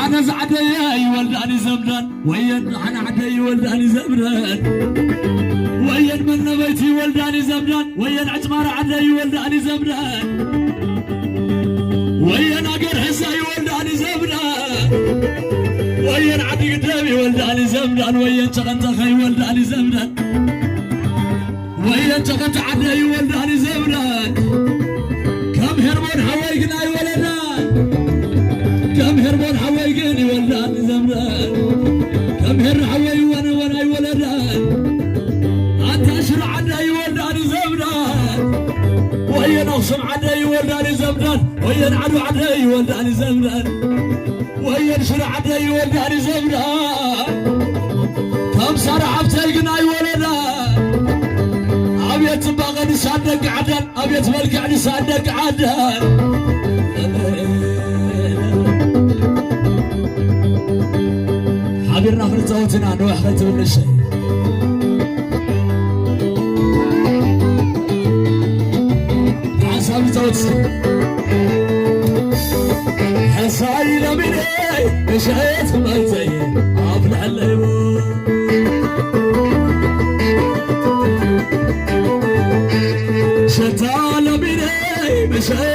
حنز عدي ولداني زمران وين حنا عدي ولداني زمران وين من بيتي ولداني زمران وين عجمار عدي ولداني زمران وين اقر حساي ولداني زمران وين عدي قدامي ولداني زمران وين شغنت خي ولداني زمران وين شغنت عدي ولداني زمران كم هرمون حوايقنا ولدان كم هرمون حوايقني ولداني زمران كم هر حواي وانا ولدان انت اشرع عدي ولداني زمران وين اغصم عدي ولداني زمران وين عدو عدي ولداني زمران وين شرع عدي ولداني زمران كم صار عبتيقنا ولدان ابيت باغني صادق عدن ابيت ملقعني صادق عدن حبيرنا في صوتنا نوح خيت من الشيء حسب صوتي حساي لمني مشيت مالتي افلح الليمون شتال بني مشيت